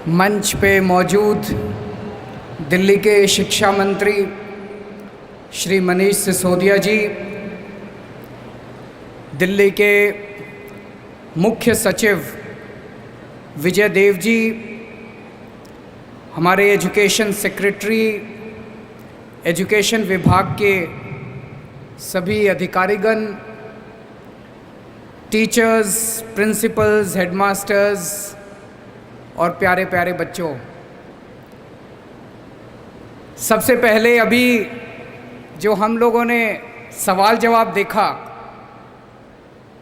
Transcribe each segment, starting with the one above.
मंच पे मौजूद दिल्ली के शिक्षा मंत्री श्री मनीष सिसोदिया जी, दिल्ली के मुख्य सचिव विजय देव जी, हमारे एजुकेशन सेक्रेटरी, एजुकेशन विभाग के सभी अधिकारीगण, टीचर्स, प्रिंसिपल्स, हेडमास्टर्स और प्यारे प्यारे बच्चों, सबसे पहले अभी जो हम लोगों ने सवाल जवाब देखा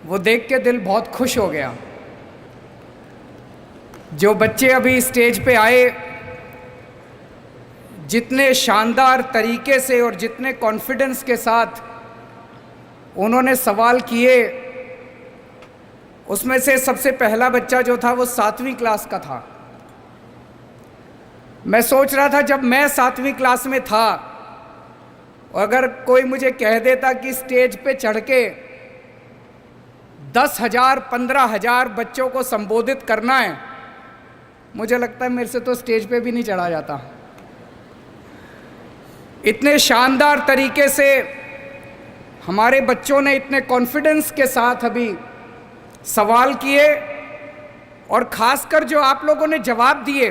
वो देख के दिल बहुत खुश हो गया। जो बच्चे अभी स्टेज पे आए, जितने शानदार तरीके से और जितने कॉन्फिडेंस के साथ उन्होंने सवाल किए, उसमें से सबसे पहला बच्चा जो था वो 7वीं क्लास का था। मैं सोच रहा था जब मैं 7वीं क्लास में था, अगर कोई मुझे कह देता कि स्टेज पे चढ़ के 10,000 15,000 बच्चों को संबोधित करना है, मुझे लगता है मेरे से तो स्टेज पे भी नहीं चढ़ा जाता। इतने शानदार तरीके से हमारे बच्चों ने इतने कॉन्फिडेंस के साथ अभी सवाल किए और खासकर जो आप लोगों ने जवाब दिए,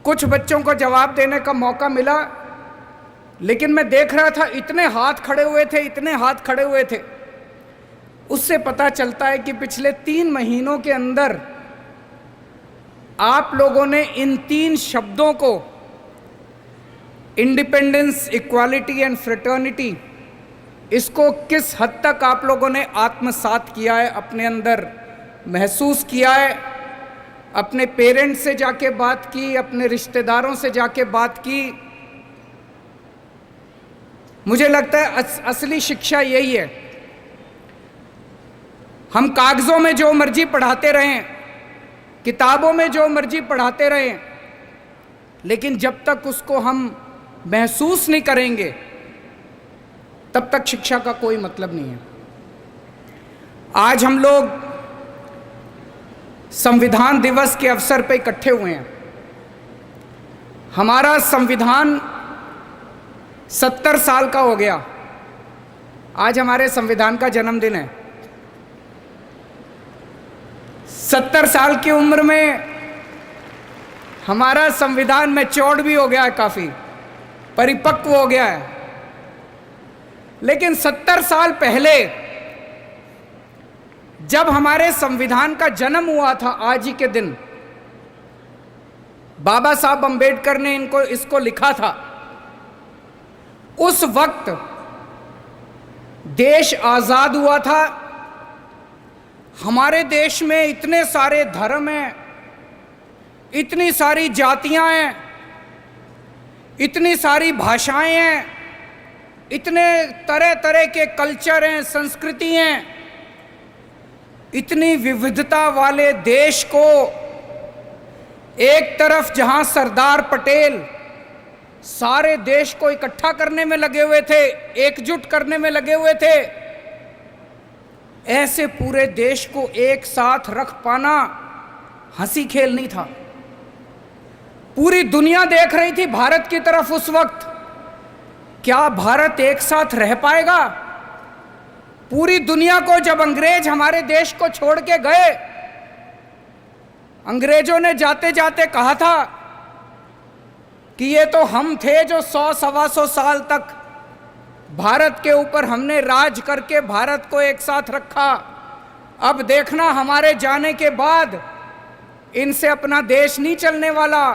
कुछ बच्चों को जवाब देने का मौका मिला, लेकिन मैं देख रहा था इतने हाथ खड़े हुए थे, इतने हाथ खड़े हुए थे। उससे पता चलता है कि पिछले 3 महीनों के अंदर आप लोगों ने इन 3 शब्दों को, इंडिपेंडेंस, इक्वालिटी एंड फ्रेटर्निटी, इसको किस हद तक आप लोगों ने आत्मसात किया है, अपने अंदर महसूस किया है। अपने पेरेंट्स से जाके बात की, अपने रिश्तेदारों से जाके बात की। मुझे लगता है असली शिक्षा यही है। हम कागज़ों में जो मर्जी पढ़ाते रहें, किताबों में जो मर्जी पढ़ाते रहें, लेकिन जब तक उसको हम महसूस नहीं करेंगे तब तक शिक्षा का कोई मतलब नहीं है। आज हम लोग संविधान दिवस के अवसर पर इकट्ठे हुए हैं। हमारा संविधान 70 साल का हो गया। आज हमारे संविधान का जन्मदिन है। 70 साल की उम्र में हमारा संविधान मैच्योर्ड भी हो गया है, काफ़ी परिपक्व हो गया है। लेकिन 70 साल पहले जब हमारे संविधान का जन्म हुआ था, आज ही के दिन बाबा साहब अंबेडकर ने इसको लिखा था। उस वक्त देश आजाद हुआ था। हमारे देश में इतने सारे धर्म हैं, इतनी सारी जातियां हैं, इतनी सारी भाषाएं हैं, इतने तरह तरह के कल्चर हैं, संस्कृति हैं। इतनी विविधता वाले देश को एक तरफ जहां सरदार पटेल सारे देश को इकट्ठा करने में लगे हुए थे, एकजुट करने में लगे हुए थे, ऐसे पूरे देश को एक साथ रख पाना हंसी खेल नहीं था। पूरी दुनिया देख रही थी भारत की तरफ उस वक्त। क्या भारत एक साथ रह पाएगा? पूरी दुनिया को जब अंग्रेज हमारे देश को छोड़ के गए, अंग्रेजों ने जाते जाते कहा था कि ये तो हम थे जो 100-125 साल तक भारत के ऊपर हमने राज करके भारत को एक साथ रखा। अब देखना हमारे जाने के बाद इनसे अपना देश नहीं चलने वाला,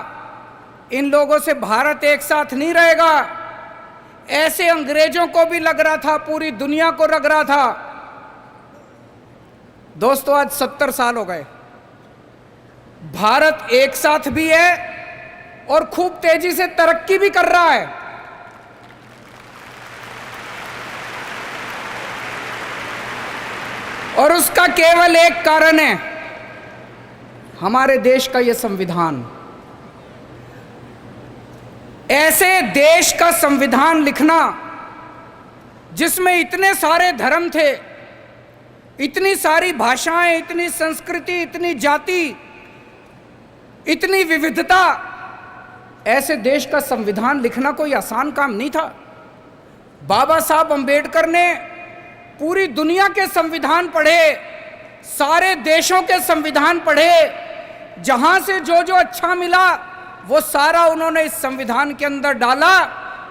इन लोगों से भारत एक साथ नहीं रहेगा। ऐसे अंग्रेजों को भी लग रहा था, पूरी दुनिया को लग रहा था। दोस्तों, आज 70 साल हो गए। भारत एक साथ भी है और खूब तेजी से तरक्की भी कर रहा है। और उसका केवल एक कारण है, हमारे देश का यह संविधान। ऐसे देश का संविधान लिखना जिसमें इतने सारे धर्म थे, इतनी सारी भाषाएं, इतनी संस्कृति, इतनी जाति, इतनी विविधता, ऐसे देश का संविधान लिखना कोई आसान काम नहीं था। बाबा साहब अंबेडकर ने पूरी दुनिया के संविधान पढ़े, सारे देशों के संविधान पढ़े, जहां से जो जो अच्छा मिला वो सारा उन्होंने इस संविधान के अंदर डाला,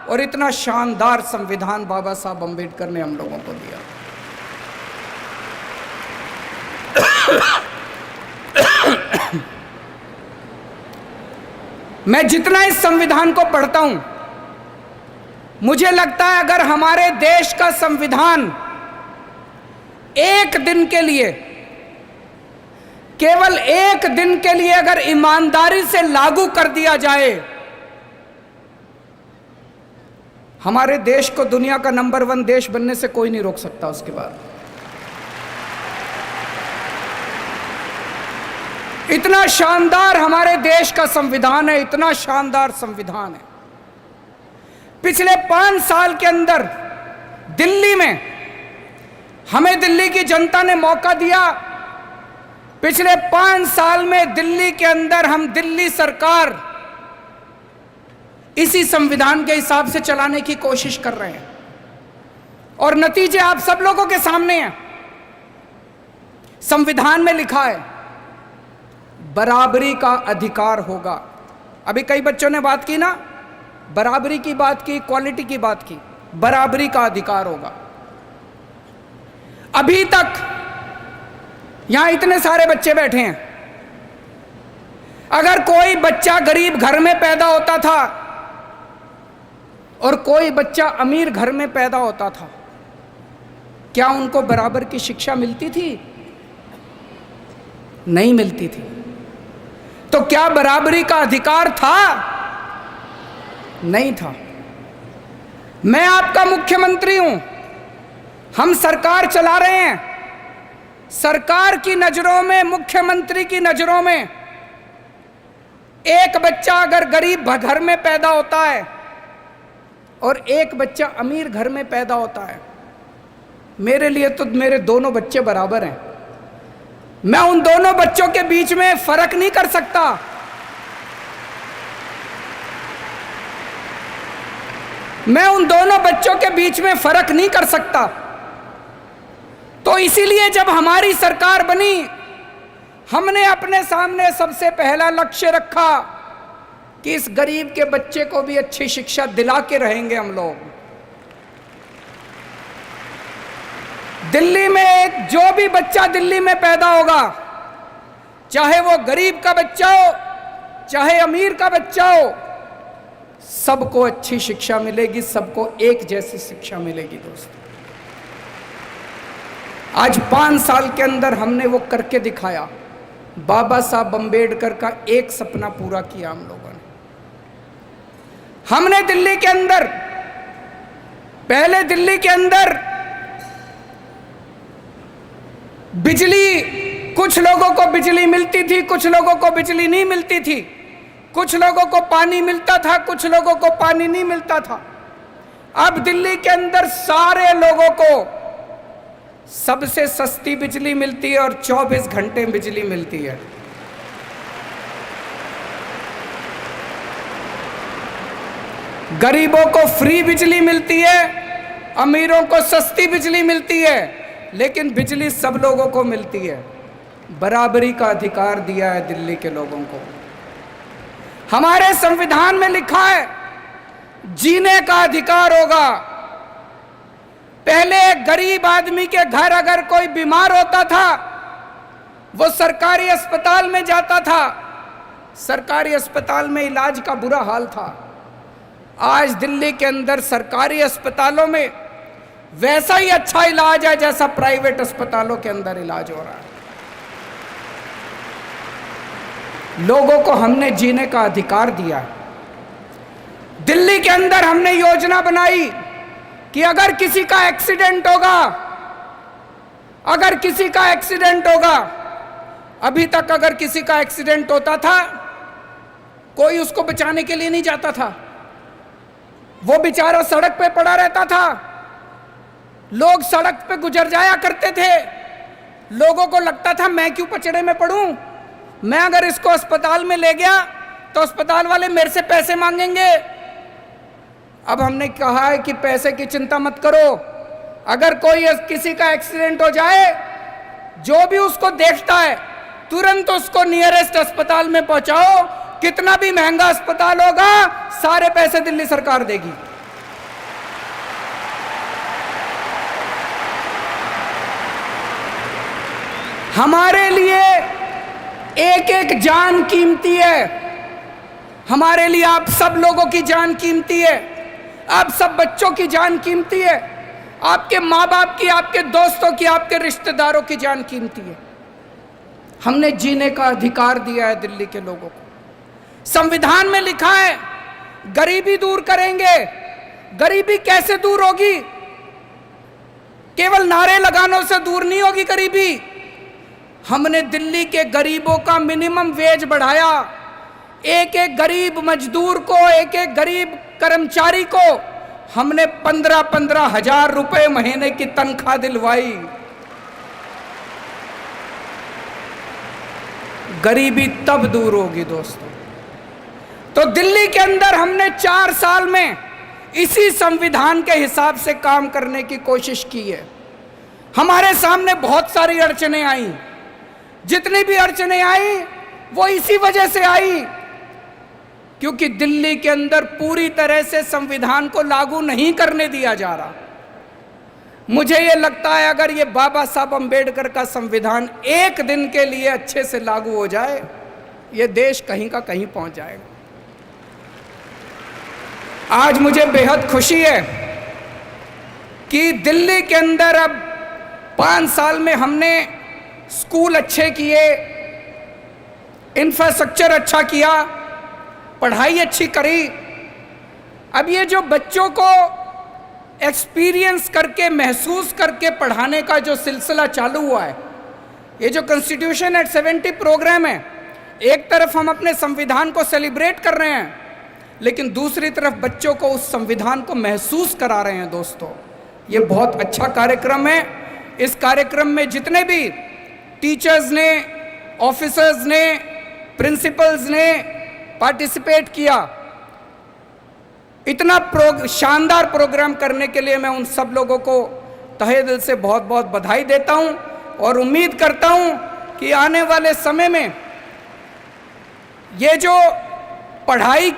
और इतना शानदार संविधान बाबा साहब अंबेडकर ने हम लोगों को दिया। मैं जितना इस संविधान को पढ़ता हूं, मुझे लगता है अगर हमारे देश का संविधान एक दिन के लिए, केवल एक दिन के लिए अगर ईमानदारी से लागू कर दिया जाए, हमारे देश को दुनिया का नंबर 1 देश बनने से कोई नहीं रोक सकता। उसके बाद इतना शानदार हमारे देश का संविधान है, इतना शानदार संविधान है। पिछले 5 साल के अंदर दिल्ली में हमें दिल्ली की जनता ने मौका दिया। पिछले 5 साल में दिल्ली के अंदर हम दिल्ली सरकार इसी संविधान के हिसाब से चलाने की कोशिश कर रहे हैं, और नतीजे आप सब लोगों के सामने हैं। संविधान में लिखा है बराबरी का अधिकार होगा। अभी कई बच्चों ने बात की ना, बराबरी की बात की, क्वालिटी की बात की, बराबरी का अधिकार होगा। अभी तक यहां इतने सारे बच्चे बैठे हैं, अगर कोई बच्चा गरीब घर में पैदा होता था और कोई बच्चा अमीर घर में पैदा होता था, क्या उनको बराबर की शिक्षा मिलती थी? नहीं मिलती थी। तो क्या बराबरी का अधिकार था? नहीं था। मैं आपका मुख्यमंत्री हूं, हम सरकार चला रहे हैं। सरकार की नजरों में, मुख्यमंत्री की नजरों में, एक बच्चा अगर गरीब घर में पैदा होता है और एक बच्चा अमीर घर में पैदा होता है, मेरे लिए तो मेरे दोनों बच्चे बराबर हैं। मैं उन दोनों बच्चों के बीच में फर्क नहीं कर सकता। मैं उन दोनों बच्चों के बीच में फर्क नहीं कर सकता। तो इसीलिए जब हमारी सरकार बनी, हमने अपने सामने सबसे पहला लक्ष्य रखा कि इस गरीब के बच्चे को भी अच्छी शिक्षा दिला के रहेंगे हम लोग। दिल्ली में जो भी बच्चा दिल्ली में पैदा होगा, चाहे वो गरीब का बच्चा हो, चाहे अमीर का बच्चा हो, सबको अच्छी शिक्षा मिलेगी, सबको एक जैसी शिक्षा मिलेगी। दोस्तों, आज 5 साल के अंदर हमने वो करके दिखाया। बाबा साहब अंबेडकर का एक सपना पूरा किया हम लोगों ने। हमने दिल्ली के अंदर, पहले दिल्ली के अंदर बिजली, कुछ लोगों को बिजली मिलती थी, कुछ लोगों को बिजली नहीं मिलती थी, कुछ लोगों को पानी मिलता था, कुछ लोगों को पानी नहीं मिलता था। अब दिल्ली के अंदर सारे लोगों को सबसे सस्ती बिजली मिलती है और 24 घंटे बिजली मिलती है। गरीबों को फ्री बिजली मिलती है, अमीरों को सस्ती बिजली मिलती है, लेकिन बिजली सब लोगों को मिलती है। बराबरी का अधिकार दिया है दिल्ली के लोगों को। हमारे संविधान में लिखा है जीने का अधिकार होगा। पहले एक गरीब आदमी के घर अगर कोई बीमार होता था, वो सरकारी अस्पताल में जाता था, सरकारी अस्पताल में इलाज का बुरा हाल था। आज दिल्ली के अंदर सरकारी अस्पतालों में वैसा ही अच्छा इलाज है जैसा प्राइवेट अस्पतालों के अंदर इलाज हो रहा है। लोगों को हमने जीने का अधिकार दिया है। दिल्ली के अंदर हमने योजना बनाई कि अगर किसी का एक्सीडेंट होगा, अगर किसी का एक्सीडेंट होगा, अभी तक अगर किसी का एक्सीडेंट होता था, कोई उसको बचाने के लिए नहीं जाता था, वो बेचारा सड़क पे पड़ा रहता था। लोग सड़क पे गुजर जाया करते थे, लोगों को लगता था मैं क्यों पचड़े में पड़ूं, मैं अगर इसको अस्पताल में ले गया तो अस्पताल वाले मेरे से पैसे मांगेंगे। अब हमने कहा है कि पैसे की चिंता मत करो, अगर कोई किसी का एक्सीडेंट हो जाए, जो भी उसको देखता है तुरंत उसको नियरेस्ट अस्पताल में पहुंचाओ। कितना भी महंगा अस्पताल होगा, सारे पैसे दिल्ली सरकार देगी। हमारे लिए एक एक जान कीमती है, हमारे लिए आप सब लोगों की जान कीमती है, आप सब बच्चों की जान कीमती है, आपके माँ बाप की, आपके दोस्तों की, आपके रिश्तेदारों की जान कीमती है। हमने जीने का अधिकार दिया है दिल्ली के लोगों को। संविधान में लिखा है गरीबी दूर करेंगे। गरीबी कैसे दूर होगी? केवल नारे लगानों से दूर नहीं होगी गरीबी। हमने दिल्ली के गरीबों का मिनिमम वेज बढ़ाया। एक एक गरीब मजदूर को, एक एक गरीब कर्मचारी को हमने 15-15 हजार रुपए महीने की तनख्वाह दिलवाई। गरीबी तब दूर होगी दोस्तों। तो दिल्ली के अंदर हमने 4 साल में इसी संविधान के हिसाब से काम करने की कोशिश की है। हमारे सामने बहुत सारी अड़चनें आई, जितनी भी अड़चनें आई वो इसी वजह से आई क्योंकि दिल्ली के अंदर पूरी तरह से संविधान को लागू नहीं करने दिया जा रहा। मुझे ये लगता है अगर ये बाबा साहब अंबेडकर का संविधान एक दिन के लिए अच्छे से लागू हो जाए, ये देश कहीं का कहीं पहुंच जाएगा। आज मुझे बेहद खुशी है कि दिल्ली के अंदर अब 5 साल में हमने स्कूल अच्छे किए, इंफ्रास्ट्रक्चर अच्छा किया, पढ़ाई अच्छी करी। अब ये जो बच्चों को एक्सपीरियंस करके, महसूस करके पढ़ाने का जो सिलसिला चालू हुआ है, ये जो कॉन्स्टिट्यूशन एट 70 प्रोग्राम है, एक तरफ हम अपने संविधान को सेलिब्रेट कर रहे हैं, लेकिन दूसरी तरफ बच्चों को उस संविधान को महसूस करा रहे हैं। दोस्तों, ये बहुत अच्छा कार्यक्रम है। इस कार्यक्रम में जितने भी टीचर्स ने, ऑफिसर्स ने, प्रिंसिपल्स ने पार्टिसिपेट किया, इतना शानदार प्रोग्राम करने के लिए मैं उन सब लोगों को तहे दिल से बहुत बहुत बधाई देता हूं और उम्मीद करता हूं कि आने वाले समय में ये जो पढ़ाई